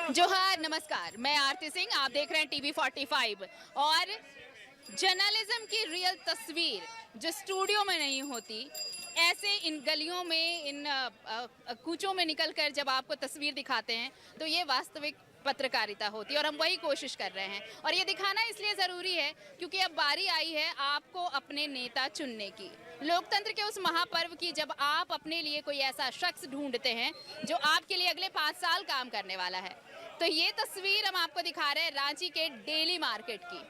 जोहार, नमस्कार। मैं आरती सिंह, आप देख रहे हैं टीवी 45 और जर्नलिज्म की रियल तस्वीर जो स्टूडियो में नहीं होती, ऐसे इन गलियों में इन कूचों में निकलकर जब आपको तस्वीर दिखाते हैं तो ये वास्तविक पत्रकारिता होती है और हम वही कोशिश कर रहे हैं। और ये दिखाना इसलिए ज़रूरी है क्योंकि अब बारी आई है आपको अपने नेता चुनने की, लोकतंत्र के उस महापर्व की, जब आप अपने लिए कोई ऐसा शख्स ढूंढते हैं जो आपके लिए अगले 5 साल काम करने वाला है। तो ये तस्वीर हम आपको दिखा रहे हैं रांची के डेली मार्केट की।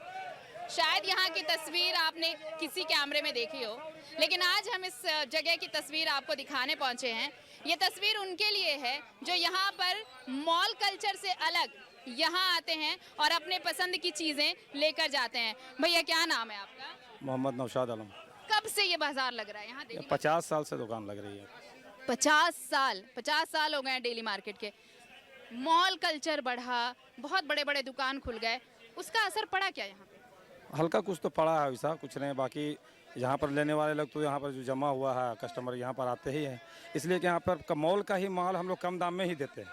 शायद यहाँ की तस्वीर आपने किसी कैमरे में देखी हो, लेकिन आज हम इस जगह की तस्वीर आपको दिखाने पहुँचे हैं। ये तस्वीर उनके लिए है जो यहाँ पर मॉल कल्चर से अलग यहाँ आते हैं और अपने पसंद की चीज़ें लेकर जाते हैं। भैया, क्या नाम है आपका? मोहम्मद नौशाद आलम। कब से ये बाजार लग रहा है यहाँ? 50 साल से दुकान लग रही है। 50 साल हो गए हैं डेली मार्केट के। मॉल कल्चर बढ़ा, बहुत बड़े बड़े दुकान खुल गए, उसका असर पड़ा क्या यहाँ पे? हल्का कुछ तो पड़ा है, वैसा कुछ नहीं। बाकी यहाँ पर लेने वाले लोग तो यहाँ पर जो जमा हुआ है कस्टमर यहाँ पर आते ही हैं, इसलिए कि यहाँ पर मॉल का ही माल हम लोग कम दाम में ही देते हैं।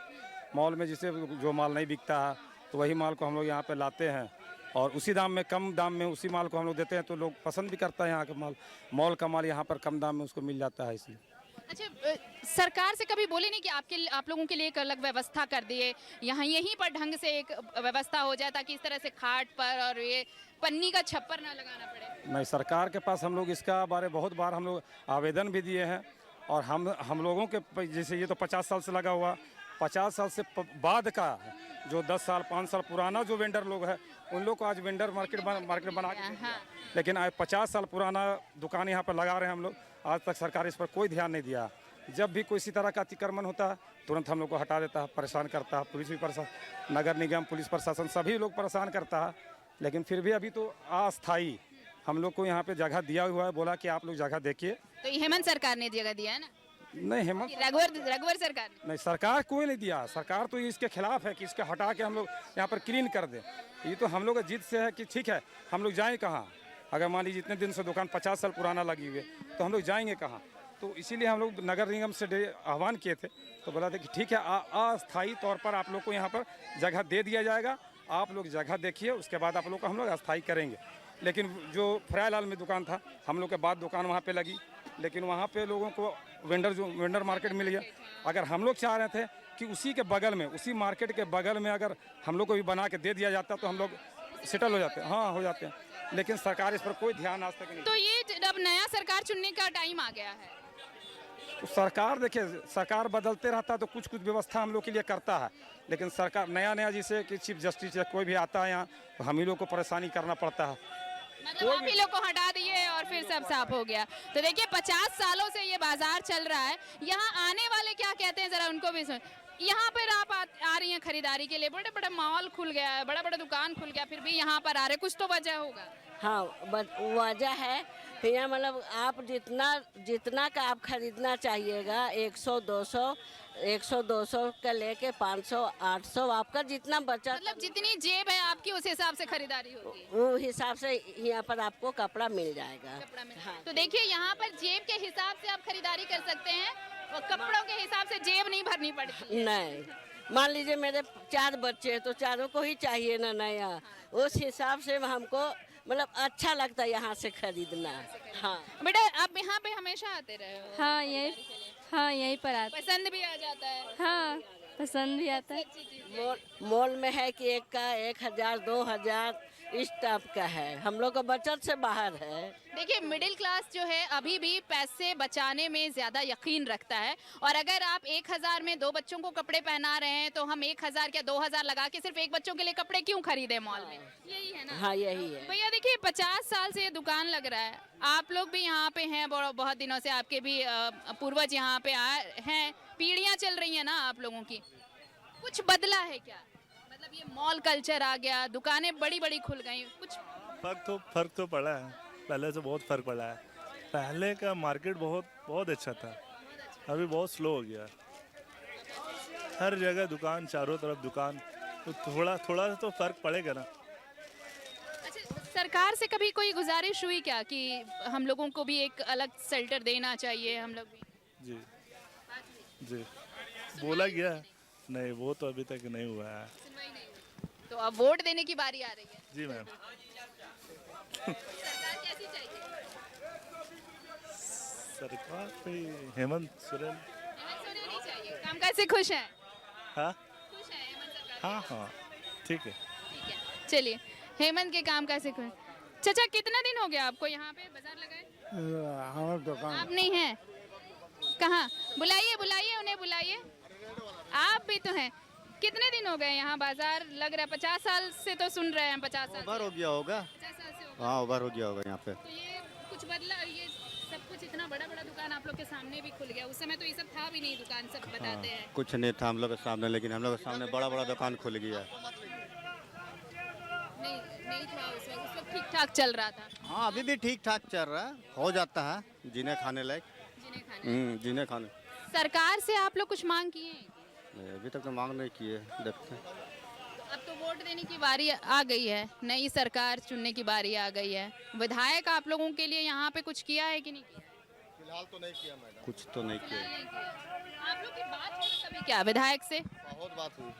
मॉल में जिसे जो माल नहीं बिकता है तो वही माल को हम लोग यहाँ पर लाते हैं और उसी दाम में, कम दाम में उसी माल को हम लोग देते हैं, तो लोग पसंद भी करता है यहाँ का माल। मॉल का माल यहाँ पर कम दाम में उसको मिल जाता है, इसलिए। अच्छा, सरकार से कभी बोले नहीं कि आप लोगों के लिए एक अलग व्यवस्था कर दिए, यहाँ यहीं पर ढंग से एक व्यवस्था हो जाए ताकि इस तरह से खाट पर और ये पन्नी का छप्पर ना लगाना पड़े? नहीं, सरकार के पास हम लोग इसका बारे बहुत बार हम लोग आवेदन भी दिए हैं और हम लोगों के, जैसे ये तो 50 साल से लगा हुआ, 50 साल से बाद का जो 10 साल 5 साल पुराना जो वेंडर लोग है उन लोग को आज वेंडर मार्केट बना के, हाँ। लेकिन आज 50 साल पुराना दुकान यहाँ पर लगा रहे हैं हम लोग। आज तक सरकार इस पर कोई ध्यान नहीं दिया। जब भी कोई इसी तरह का अतिक्रमण होता है तुरंत हम लोग को हटा देता है, परेशान करता है। पुलिस भी परेशान, नगर निगम, पुलिस प्रशासन सभी लोग परेशान करता है। लेकिन फिर भी अभी तो अस्थायी हम लोग को यहाँ पे जगह दिया हुआ है, बोला कि आप लोग जगह देखिए। तो ये हेमंत सरकार ने जगह दिया है ना? नहीं, हेमंत रघुवर सरकार ने? नहीं, सरकार कोई नहीं दिया। सरकार तो इसके खिलाफ है कि इसके हटा के हम लोग यहाँ पर क्लीन कर दें। ये तो हम लोग का जिद से है कि ठीक है, हम लोग जाएँ कहाँ? अगर मान लीजिए इतने दिन से दुकान 50 साल पुराना लगी हुई है तो हम लोग जाएंगे कहाँ? तो इसीलिए हम लोग नगर निगम से आह्वान किए थे, तो बोला था कि ठीक है, अस्थायी तौर पर आप लोग को यहाँ पर जगह दे दिया जाएगा, आप लोग जगह देखिए, उसके बाद आप लोग को हम लोग अस्थायी करेंगे। लेकिन जो फ्रायलाल में दुकान था, हम लोग के बाद दुकान वहाँ पे लगी, लेकिन वहाँ पे लोगों को वेंडर मार्केट मिल गया। अगर हम लोग चाह रहे थे कि उसी के बगल में, उसी मार्केट के बगल में अगर हम लोग को भी बना के दे दिया जाता तो हम लोग सेटल हो जाते हैं। हाँ, हो जाते हैं, लेकिन सरकार इस पर कोई ध्यान आज तक नहीं। तो ये अब नया सरकार चुनने का टाइम आ गया है। तो सरकार, देखिए, सरकार बदलते रहता है तो कुछ कुछ व्यवस्था हम लोग के लिए करता है, लेकिन सरकार नया जैसे कि चीफ जस्टिस या कोई भी आता है यहाँ तो हम ही लोग को परेशानी करना पड़ता है। मतलब आप ही लोग को हटा दिए और फिर सब साफ हो गया। तो देखिए, 50 सालों से ये बाजार चल रहा है। यहाँ आने वाले क्या कहते हैं, जरा उनको भी सुन। यहाँ पर आप आ रही हैं खरीदारी के लिए, बड़े बड़े मॉल खुल गया है, बड़ा बड़ा दुकान खुल गया, फिर भी यहाँ पर आ रहे, कुछ तो वजह होगा। हाँ, वजह है भैया, मतलब आप जितना का आप खरीदना चाहिएगा, 100 200 का लेके 500 800 आपका जितना बचा, मतलब जितनी जेब है आपकी उस हिसाब से खरीदारी होगी। वो हिसाब से यहाँ पर आपको कपड़ा मिल जाएगा। हाँ। तो देखिए, यहाँ पर जेब के हिसाब से आप खरीदारी कर सकते हैं और कपड़ों के हिसाब से जेब नहीं भरनी पड़ती। नहीं, मान लीजिए मेरे 4 बच्चे हैं तो चारों को ही चाहिए ना नया, उस हिसाब से हमको मतलब अच्छा लगता है यहाँ से खरीदना। हाँ बेटा, आप यहाँ पे हमेशा आते रहे हो? हाँ, यहीं पर आता। पसंद भी आ जाता है? हाँ, पसंद भी आता है। मॉल में है कि एक का 1000 2000 इस टाइप का है, हम लोग का बचत से बाहर है। देखिए, मिडिल क्लास जो है अभी भी पैसे बचाने में ज़्यादा यकीन रखता है, और अगर आप 1000 में 2 बच्चों को कपड़े पहना रहे हैं तो हम 1000 या 2000 लगा के सिर्फ एक बच्चों के लिए कपड़े क्यों खरीदे मॉल में? यही है ना? हाँ, यही है भैया। देखिए, 50 साल से ये दुकान लग रहा है, आप लोग भी यहाँ पे हैं बहुत दिनों से, आपके भी पूर्वज यहाँ पे हैं, पीढ़ियाँ चल रही हैं ना आप लोगों की। कुछ बदला है क्या? मतलब ये मॉल कल्चर आ गया, दुकानें बड़ी बड़ी खुल गई, कुछ फर्क तो पड़ा है, पहले से बहुत फर्क पड़ा है। पहले का मार्केट बहुत अच्छा था, अभी बहुत स्लो हो गया। हर जगह दुकान, चारों तरफ दुकान, तो थोड़ा तो फर्क पड़ेगा ना। अच्छा, सरकार से कभी कोई गुजारिश हुई क्या कि हम लोगों को भी एक अलग शेल्टर देना चाहिए, हम लोग भी? जी, बोला गया है, नहीं, वो तो अभी तक नहीं हुआ है। सुनवाई नहीं हुई। तो अब वोट देने की बारी आ रही है। जी मैम। सरकार कैसी चाहिए? सरकार पे हेमंत सोरेन। हेमंत सोरेन ही चाहिए। कामकाज से खुश हैं? हाँ खुश हैं हेमंत सरकार? हाँ हाँ ठीक है। ठीक है, चलिए हेमंत के काम कैसे खुश। चाचा कितना दिन हो गया आपको यहाँ पे बाजार लगाए? हमारे दुकान आप नहीं हैं? कहाँ? बुलाइए बुलाइए उन्हें बुलाइए। आप भी तो हैं। कितने दिन हो गए यहाँ बाजार लग रहा है? 50 साल से तो सुन रहे हैं। 50 साल ओवर हो गया होगा। 50 साल से हो गए। हाँ ओवर हो गया होगा यहाँ पे। तो ये कुछ बदला, ये सब कुछ इतना बड़ा बड़ा दुकान आप लोग के सामने भी खुल गया। उस समय तो ये सब था भी नहीं, दुकान सब बताते हैं। कुछ नहीं था हम लोग के सामने, लेकिन हम लोग के सामने बड़ा बड़ा दुकान खुल गया। नहीं नहीं था उस वक्त ठीक ठाक चल रहा था। हाँ अभी भी ठीक ठाक चल रहा है, हो जाता है जीने खाने लायक। जिन्हें खाने जीने खाने। सरकार से आप लोग कुछ मांग किए हैं? नहीं, अभी तक तो मांग नहीं किए, देखते हैं। अब तो वोट देने की बारी आ गई है, नई सरकार चुनने की बारी आ गई है। विधायक आप लोगों के लिए यहाँ पे कुछ किया है कि नहीं किया? फिलहाल तो नहीं किया मैडम। कुछ तो नहीं किया। फिलहाल नहीं किया। आप लोग की बात हुई कभी क्या विधायक से? बहुत बात हुई,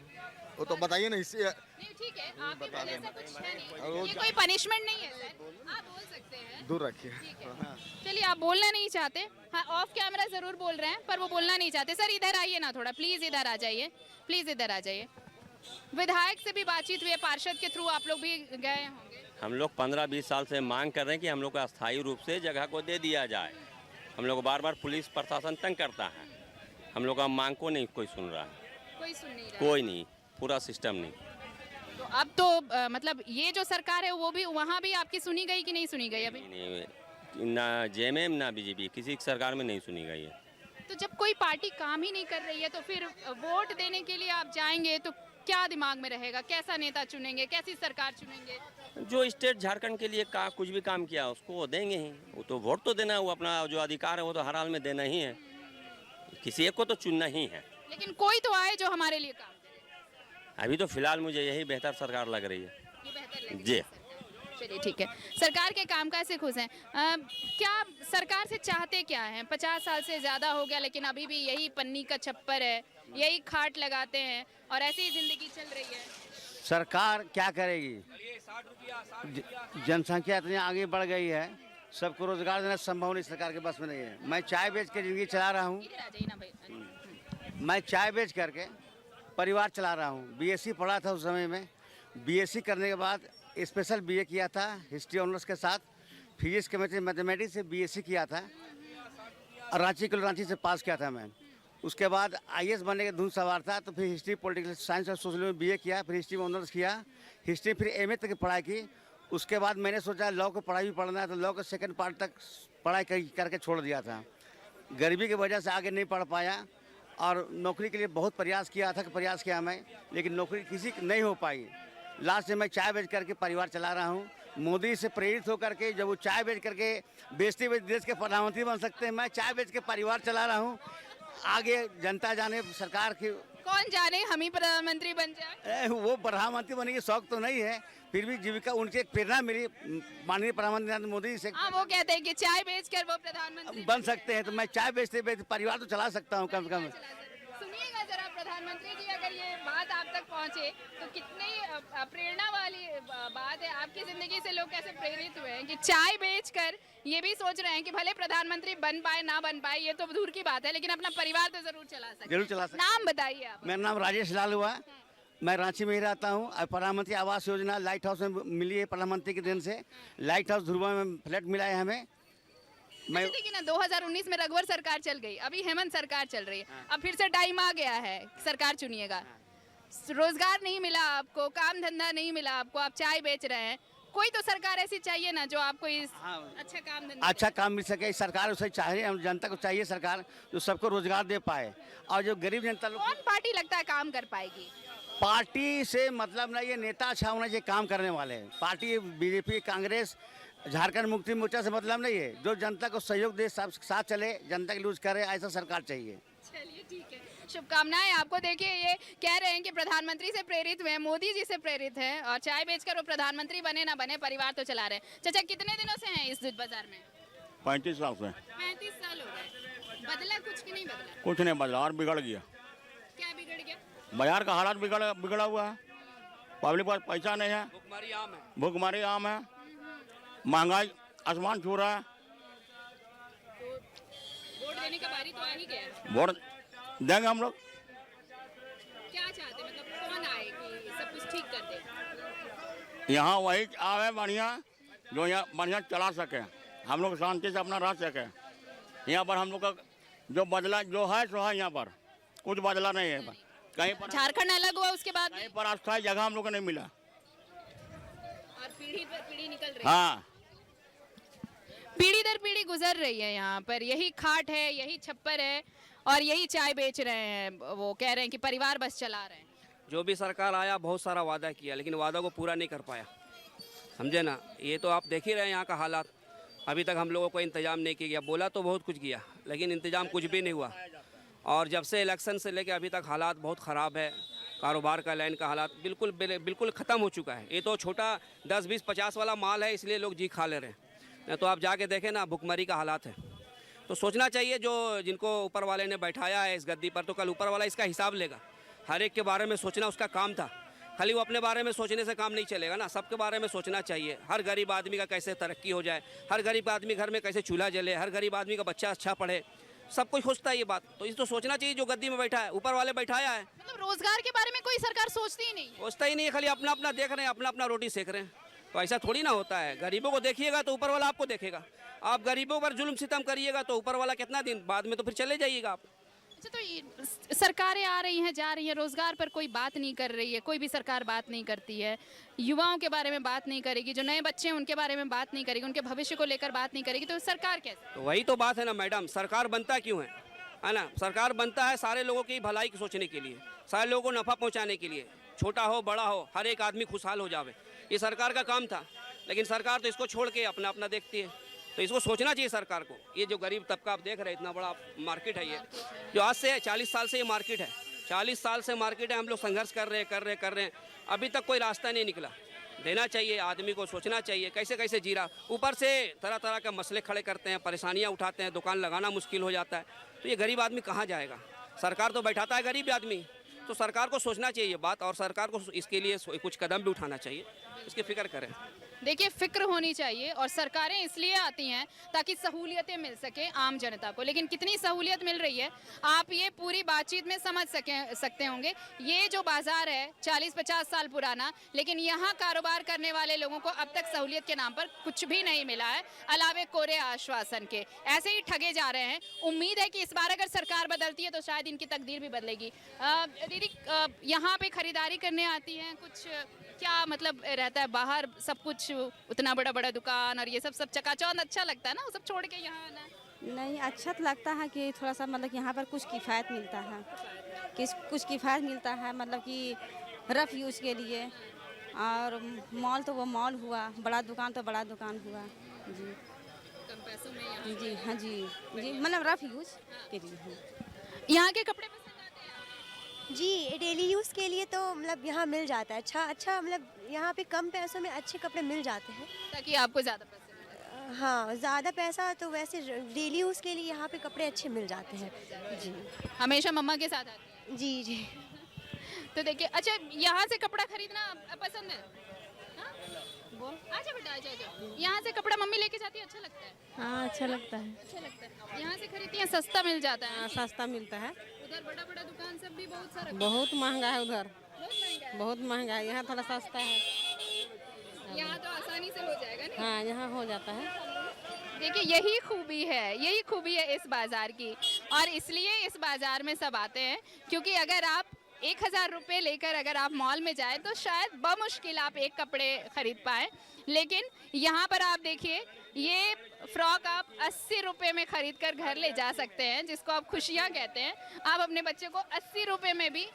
वो तो बताइए ना इससे। नहीं ठीक है, आपके बोलने से कुछ है नहीं। ये कोई पनिशमेंट नहीं है सर, आप बोल सकते हैं। दूर रखिए। ठीक है, चलिए आप बोलना नहीं चाहते। हाँ ऑफ कैमरा जरूर बोल रहे हैं, पर वो बोलना नहीं चाहते। सर इधर आइए ना थोड़ा, प्लीज इधर आ जाइए, प्लीज इधर आ जाइए। विधायक से भी बातचीत हुई है, पार्षद के थ्रू आप लोग भी गए होंगे। हम लोग 15-20 साल से मांग कर रहे हैं कि हम लोग को अस्थायी रूप से जगह को दे दिया जाए। हम लोग को बार बार पुलिस प्रशासन तंग करता है, हम लोग का मांग को नहीं कोई सुन रहा है। कोई सुन नहीं रहा। कोई नहीं, पूरा सिस्टम नहीं। तो अब तो मतलब ये जो सरकार है वो भी, वहाँ भी आपकी सुनी गई कि नहीं सुनी गई अभी? नहीं, ना जेएमएम ना बीजेपी किसी की सरकार में नहीं सुनी गई है। तो जब कोई पार्टी काम ही नहीं कर रही है तो फिर वोट देने के लिए आप जाएंगे तो क्या दिमाग में रहेगा? कैसा नेता चुनेंगे, कैसी सरकार चुनेंगे? जो स्टेट झारखंड के लिए कुछ भी काम किया उसको वो देंगे ही। वो तो वोट तो देना है, वो अपना जो अधिकार है वो तो हर हाल में देना ही है, किसी एक को तो चुनना ही है। लेकिन कोई तो आए जो हमारे लिए काम करे। अभी तो फिलहाल मुझे यही बेहतर सरकार लग रही है। ये बेहतर लगे जी। चलिए ठीक है, सरकार के कामकाज से खुश हैं। क्या सरकार से चाहते क्या हैं? 50 साल से ज़्यादा हो गया लेकिन अभी भी यही पन्नी का छप्पर है, यही खाट लगाते हैं और ऐसी ही जिंदगी चल रही है। सरकार क्या करेगी? जनसंख्या इतनी आगे बढ़ गई है, सबको रोजगार देना संभव नहीं, सरकार के बस में नहीं है। मैं चाय बेच के जिंदगी चला रहा हूँ। इधर आ जाइए ना भाई। मैं चाय बेच करके परिवार चला रहा हूँ। बीएससी पढ़ा था उस समय में, बीएससी करने के बाद स्पेशल बीए किया था हिस्ट्री ऑनर्स के साथ, फिजिक्स केमिस्ट्री मैथमेटिक्स से बीएससी किया था और रांची से पास किया था मैं। उसके बाद आईएएस बनने के धुन सवार था, तो फिर हिस्ट्री पॉलिटिकल साइंस और सोशल में बीए किया, फिर हिस्ट्री में ऑनर्स किया, हिस्ट्री फिर एमए तक की पढ़ाई की। उसके बाद मैंने सोचा लॉ की पढ़ाई भी पढ़ना है, तो लॉ के सेकंड पार्ट तक पढ़ाई करके छोड़ दिया था। गरीबी की वजह से आगे नहीं पढ़ पाया और नौकरी के लिए बहुत प्रयास किया मैं, लेकिन नौकरी किसी की नहीं हो पाई। लास्ट में मैं चाय बेच करके परिवार चला रहा हूँ। मोदी से प्रेरित होकर के जब वो चाय बेच करके बेचते हुए देश के प्रधानमंत्री बन सकते हैं, मैं चाय बेच के परिवार चला रहा हूँ। आगे जनता जाने सरकार की, कौन जाने हम ही प्रधानमंत्री बन जाए। वो प्रधानमंत्री बनने की शौक तो नहीं है, फिर भी जीविका उनसे एक प्रेरणा मिली माननीय प्रधानमंत्री नरेंद्र मोदी से। हाँ वो कहते हैं कि चाय बेचकर वो प्रधानमंत्री बन सकते हैं, तो मैं चाय बेचते बेचते परिवार तो चला सकता हूँ कम से कम। सुनिएगा जरा प्रधानमंत्री जी, अगर ये बात आप तक पहुंचे तो कितनी प्रेरणा वाली बात है। आपकी जिंदगी से लोग कैसे प्रेरित हुए हैं कि चाय बेचकर ये भी सोच रहे हैं कि भले प्रधानमंत्री बन पाए ना बन पाए ये तो दूर की बात है, लेकिन अपना परिवार तो जरूर चला सकते। जरूर चला सकते। नाम बताइए आप। मेरा नाम राजेश लाल हुआ, मैं रांची में ही रहता हूँ। और प्रधानमंत्री आवास योजना लाइट हाउस में मिली है प्रधानमंत्री के दिन से। लाइट हाउस ध्रुवा में फ्लैट मिला है हमें। मैं देखिए ना 2019 में रघुवर सरकार चल गई, अभी हेमंत सरकार चल रही है। अब फिर से टाइम आ गया है, सरकार चुनिएगा। रोजगार नहीं मिला आपको, काम धंधा नहीं मिला आपको, आप चाय बेच रहे हैं, कोई तो सरकार ऐसी चाहिए ना जो आपको इस अच्छा काम धंधा अच्छा काम मिल सके। सरकार उसे चाहिए, हम जनता को चाहिए सरकार जो सबको रोजगार दे पाए। और जो गरीब जनता लोग, कौन पार्टी लगता है काम कर पाएगी? पार्टी से मतलब नहीं, ये नेता अच्छा होना चाहिए काम करने वाले। पार्टी बीजेपी कांग्रेस झारखंड मुक्ति मोर्चा से मतलब नहीं है, जो जनता को सहयोग दे, सब साथ चले, जनता की लूज करे, ऐसा सरकार चाहिए। चलिए ठीक है, शुभकामनाएं आपको। देखिए ये कह रहे हैं कि प्रधानमंत्री से प्रेरित हुए, मोदी जी से प्रेरित हैं और चाय बेचकर वो प्रधानमंत्री बने ना बने परिवार तो चला रहे हैं। चाचा कितने दिनों से हैं इस बाजार में? 35 साल से। 35 साल हो गए। बदला कुछ कि नहीं बदला? कुछ नहीं बदला और बिगड़ गया। क्या बिगड़ गया? बाजार का हालात बिगड़ा हुआ है। पब्लिक पास पैसा नहीं है, भुखमरी आम है, महंगाई आसमान छू रहा है। वोट देने का बारी तो आ ही गया है। वोट देंगे हम लोग। क्या चाहते हैं, मतलब कौन आए कि सब कुछ ठीक कर दे? यहाँ वही आवे बढ़िया, जो यहाँ बढ़िया चला सके, हम लोग शांति से अपना रह सके। यहाँ पर हम लोग का जो बदला जो है सो है, यहाँ पर कुछ बदला नहीं है। कहीं पर झारखंड अलग हुआ उसके बाद कहीं पर अस्थायी जगह हम लोग को नहीं मिला। और पीढ़ी पर पीढ़ी निकल रही है, हाँ, पीढ़ी दर पीढ़ी गुजर रही है। यहाँ पर यही खाट है, यही छप्पर है और यही चाय बेच रहे हैं। वो कह रहे हैं कि परिवार बस चला रहे हैं। जो भी सरकार आया बहुत सारा वादा किया, लेकिन वादा को पूरा नहीं कर पाया, समझे ना। ये तो आप देख ही रहे हैं यहाँ का हालात। अभी तक हम लोगों को इंतजाम नहीं किया गया। बोला तो बहुत कुछ किया, लेकिन इंतजाम कुछ भी नहीं हुआ। और जब से इलेक्शन से लेकर अभी तक हालात बहुत ख़राब है। कारोबार का लाइन का हालात बिल्कुल ख़त्म हो चुका है। ये तो छोटा 10, 20, 50 वाला माल है, इसलिए लोग जी खा ले रहे हैं। तो आप जाके देखें ना, भुखमरी का हालात है। तो सोचना चाहिए, जो जिनको ऊपर वाले ने बैठाया है इस गद्दी पर, तो कल ऊपर वाला इसका हिसाब लेगा। हर एक के बारे में सोचना उसका काम था। खाली वो अपने बारे में सोचने से काम नहीं चलेगा ना, सबके बारे में सोचना चाहिए। हर गरीब आदमी का कैसे तरक्की हो जाए, हर गरीब आदमी घर में कैसे चूल्हा जले, हर गरीब आदमी का बच्चा अच्छा पढ़े, सब कुछ सोचता है ये बात। तो इस तो सोचना चाहिए जो गद्दी में बैठा है, ऊपर वाले बैठाया है। मतलब रोजगार के बारे में कोई सरकार सोचती ही नहीं है। सोचता ही नहीं है, खाली अपना अपना देख रहे हैं, अपना अपना रोटी सेक रहे हैं। तो ऐसा थोड़ी ना होता है। गरीबों को देखिएगा तो ऊपर वाला आपको देखेगा। आप गरीबों पर जुल्म सितम करिएगा तो ऊपर वाला कितना दिन बाद में तो फिर चले जाइएगा आप। अच्छा, तो ये सरकारें आ रही हैं जा रही हैं, रोजगार पर कोई बात नहीं कर रही है, कोई भी सरकार बात नहीं करती है। युवाओं के बारे में बात नहीं करेगी, जो नए बच्चे हैं उनके बारे में बात नहीं करेगी, उनके भविष्य को लेकर बात नहीं करेगी, तो सरकार कैसे? तो वही तो बात है ना मैडम, सरकार बनता क्यों है ना। सरकार बनता है सारे लोगों की भलाई की सोचने के लिए, सारे लोगों को नफ़ा पहुंचाने के लिए। छोटा हो बड़ा हो, हर एक आदमी खुशहाल हो जावे, ये सरकार का काम था। लेकिन सरकार तो इसको छोड़ के अपना अपना देखती है। तो इसको सोचना चाहिए सरकार को। ये जो गरीब तबका आप देख रहे हैं, इतना बड़ा मार्केट है ये, जो आज से 40 साल से ये मार्केट है, 40 साल से मार्केट है। हम लोग संघर्ष कर रहे हैं, अभी तक कोई रास्ता नहीं निकला। देना चाहिए आदमी को, सोचना चाहिए कैसे कैसे जी रहा। ऊपर से तरह तरह के मसले खड़े करते हैं, परेशानियां उठाते हैं, दुकान लगाना मुश्किल हो जाता है। तो ये गरीब आदमी कहाँ जाएगा? सरकार तो बैठाता है गरीब आदमी। तो सरकार को सोचना चाहिए ये बात, और सरकार को इसके लिए कुछ कदम भी उठाना चाहिए, इसकी फिक्र करें। देखिए, फिक्र होनी चाहिए। और सरकारें इसलिए आती हैं ताकि सहूलियतें मिल सके आम जनता को। लेकिन कितनी सहूलियत मिल रही है आप ये पूरी बातचीत में समझ सकते होंगे। ये जो बाजार है 40-50 साल पुराना, लेकिन यहाँ कारोबार करने वाले लोगों को अब तक सहूलियत के नाम पर कुछ भी नहीं मिला है, अलावे कोरे आश्वासन के। ऐसे ही ठगे जा रहे हैं। उम्मीद है कि इस बार अगर सरकार बदलती है तो शायद इनकी तकदीर भी बदलेगी। दीदी, यहाँ पे खरीदारी करने आती हैं, कुछ क्या मतलब रहता है? बाहर सब कुछ उतना बड़ा बड़ा दुकान और ये सब चकाचौंध अच्छा लगता है ना, वो सब छोड़ के यहाँ आना? नहीं, अच्छा तो लगता है कि थोड़ा सा मतलब यहाँ पर कुछ किफ़ायत मिलता है, कि कुछ किफ़ायत मिलता है, मतलब कि रफ़ यूज़ के लिए। और मॉल तो वो मॉल हुआ, बड़ा दुकान तो बड़ा दुकान हुआ। जी, कम पैसों में यहाँ जी, हाँ जी, जी, मतलब रफ़ यूज़ के लिए। यहाँ के कपड़े पसंद आते हैं आपको? जी, डेली यूज़ के लिए तो मतलब यहाँ मिल जाता है अच्छा मतलब यहाँ पे कम पैसों में अच्छे कपड़े मिल जाते हैं। ताकि आपको ज़्यादा पसंद है। हाँ, ज़्यादा पैसा तो वैसे डेली यूज़ के लिए यहाँ पे कपड़े अच्छे मिल जाते हैं। जी, हमेशा मम्मा के साथ आती है? जी जी। तो देखिए, अच्छा, यहाँ से कपड़ा खरीदना पसंद है? हाँ? बोल, आजा बेटा, आजा। यहाँ से कपड़ा मम्मी लेके जाती है, अच्छा लगता है? हाँ, अच्छा लगता है। अच्छा लगता है। यहाँ से खरीदती हैं, सस्ता मिल जाता है। सस्ता मिलता है। उधर बड़ा बड़ा दुकान सब भी बहुत सारा, बहुत महंगा है उधर, बहुत महंगा है। बहुत महंगा है। यहाँ थोड़ा सस्ता है। यहाँ तो आसानी से हो जाएगा नहीं? हाँ, यहाँ हो जाता है। देखिए, यही खूबी है इस बाज़ार की। और इसलिए इस बाज़ार में सब आते हैं, क्योंकि अगर आप 1000 रुपये लेकर अगर आप मॉल में जाएं तो शायद बमुश्किल आप एक कपड़े खरीद पाएँ। लेकिन यहाँ पर आप देखिए, ये फ्रॉक आप 80 रुपये में खरीद कर घर ले जा सकते हैं, जिसको आप खुशियाँ कहते हैं। आप अपने बच्चे को 80 रुपये में भी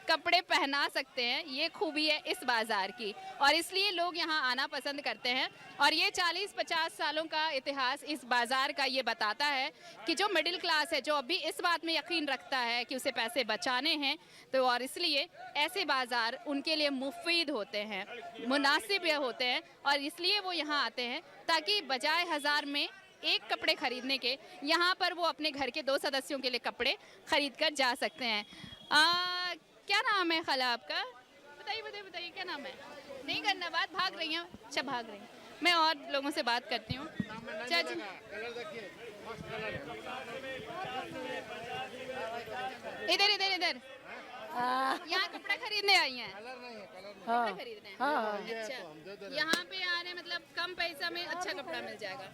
कपड़े पहना सकते हैं। ये खूबी है इस बाज़ार की, और इसलिए लोग यहाँ आना पसंद करते हैं। और ये 40-50 सालों का इतिहास इस बाज़ार का ये बताता है कि जो मिडिल क्लास है, जो अभी इस बात में यकीन रखता है कि उसे पैसे बचाने हैं, तो और इसलिए ऐसे बाज़ार उनके लिए मुफीद होते हैं, मुनासिब होते हैं। और इसलिए वो यहाँ आते हैं, ताकि बजाय 1000 में एक कपड़े खरीदने के, यहाँ पर वो अपने घर के 2 सदस्यों के लिए कपड़े खरीद कर जा सकते हैं। क्या नाम है खाला आपका? बताइए बताइए बताइए, क्या नाम है? नहीं करना बात, भाग रही हैं? अच्छा भाग रही हैं। मैं और लोगों से बात करती हूँ। चाची, इधर इधर इधर, यहाँ कपड़ा खरीदने आई हैं? कपड़ा खरीदने हैं? अच्छा, यहाँ पे आ रहे मतलब कम पैसा में अच्छा कपड़ा मिल जाएगा,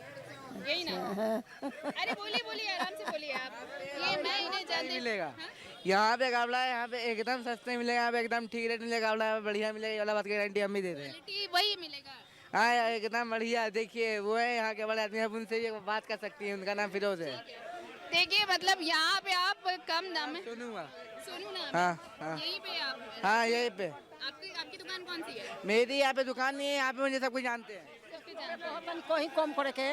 यही ना? अरे बोलिए बोलिए, आराम से बोलिए आप। ये मैं इन्हें जानती मिलेगा हाँ? यहाँ पे कपड़ा है, यहाँ पे एकदम सस्ते मिलेगा, यहाँ पे एकदम ठीक रेट मिलेगा, कपड़ा बढ़िया मिलेगा, ये वाला बात की गारंटी हम भी देते हैं। क्वालिटी वही मिलेगा। हाँ एकदम बढ़िया। देखिए वो है यहाँ के बड़े आदमी, आप उनसे ये बात कर सकती हैं। उनका नाम फिरोज है। देखिए मतलब यहाँ पे आप कम दाम में, सोनू सोनू नाम है? हाँ हाँ यहीं पे आप? हाँ यहीं पे आपकी आपकी दुकान कौन सी है? मेरी यहाँ पे दुकान नहीं है, यहाँ पे मुझे सब कुछ जानते हैं। सबके जानते हैं। अपन को ही कम करके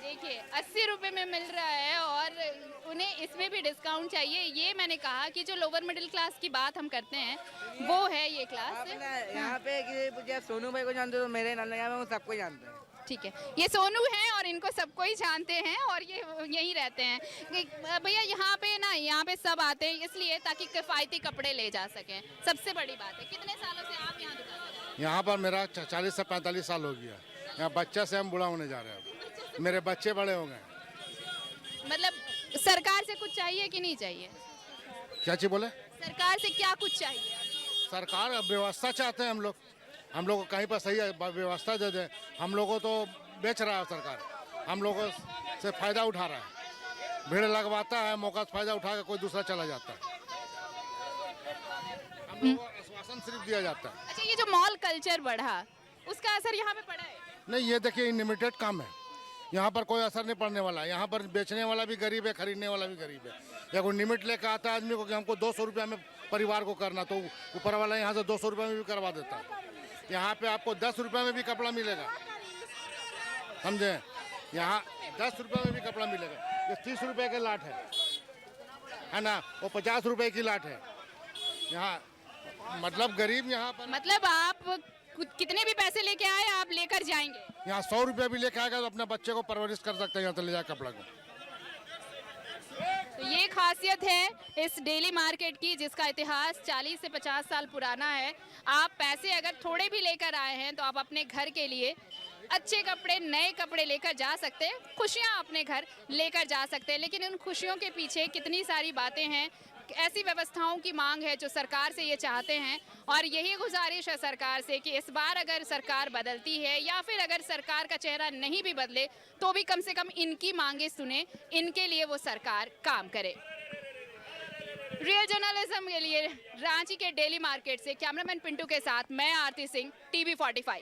देखिए 80 रुपए में मिल रहा है और उन्हें इसमें भी डिस्काउंट चाहिए। ये मैंने कहा कि जो लोअर मिडिल क्लास की बात हम करते हैं वो है ये क्लास। यहाँ पे कि मुझे सोनू भाई को जानते हो तो मेरे नाम लगा मैं सबको जानते हैं। ठीक है, ये सोनू हैं और इनको सबको ही जानते हैं और ये यहीं रहते हैं। भैया यहाँ पे ना, यहाँ पे सब आते हैं इसलिए ताकि किफ़ायती कपड़े ले जा सकें, सबसे बड़ी बात है। कितने सालों से आप यहाँ दुकान लगा रहे हैं? यहाँ पर मेरा 40 से 45 साल हो गया। यहाँ बच्चा से हम बूढ़ा होने जा रहे हैं। मेरे बच्चे बड़े हो गए। मतलब सरकार से कुछ चाहिए कि नहीं चाहिए? क्या चीज बोले? सरकार से क्या कुछ चाहिए? सरकार व्यवस्था चाहते हैं हम लोग को कहीं पर सही व्यवस्था दे दे। हम लोगों को तो बेच रहा है सरकार, हम लोगों से फायदा उठा रहा है। भीड़ लगवाता है, मौका से फायदा उठा के कोई दूसरा चला जाता है। हम लोगों को आश्वासन सिर्फ दिया जाता है। अच्छा, ये जो मॉल कल्चर बढ़ा उसका असर यहाँ पे पड़ा है? नहीं, ये देखिए लिमिटेड काम है। यहाँ पर कोई असर नहीं पड़ने वाला है। यहाँ पर बेचने वाला भी गरीब है, खरीदने वाला भी गरीब है। या कोई लिमिट लेकर आता है आदमी को कि हमको 200 रुपया में परिवार को करना, तो ऊपर वाला यहाँ से 200 रुपये में भी करवा देता है। यहाँ पे आपको 10 रुपये में भी कपड़ा मिलेगा, समझे? यहाँ 10 रुपये में भी कपड़ा मिलेगा। ये 30 रुपये के लाट है ना, वो 50 रुपये की लाट है। यहाँ मतलब गरीब यहाँ पर, मतलब आप कितने भी पैसे लेके आए आप लेकर जाएंगे? यहाँ 100 रुपया भी लेके आएगा तो अपने बच्चे को परवरिश कर सकते हैं यहाँ से ले जाकर कपड़ा को। तो ये खासियत है इस डेली मार्केट की, जिसका इतिहास 40 से 50 साल पुराना है। आप पैसे अगर थोड़े भी लेकर आए हैं तो आप अपने घर के लिए अच्छे कपड़े, नए कपड़े लेकर जा सकते हैं, खुशियां अपने घर लेकर जा सकते हैं। लेकिन उन खुशियों के पीछे कितनी सारी बातें हैं, ऐसी व्यवस्थाओं की मांग है जो सरकार से ये चाहते हैं। और यही गुजारिश है सरकार से कि इस बार अगर सरकार बदलती है या फिर अगर सरकार का चेहरा नहीं भी बदले तो भी कम से कम इनकी मांगे सुने, इनके लिए वो सरकार काम करे। रियल जर्नलिज्म के लिए रांची के डेली मार्केट से कैमरामैन पिंटू के साथ मैं आरती सिंह, TV45।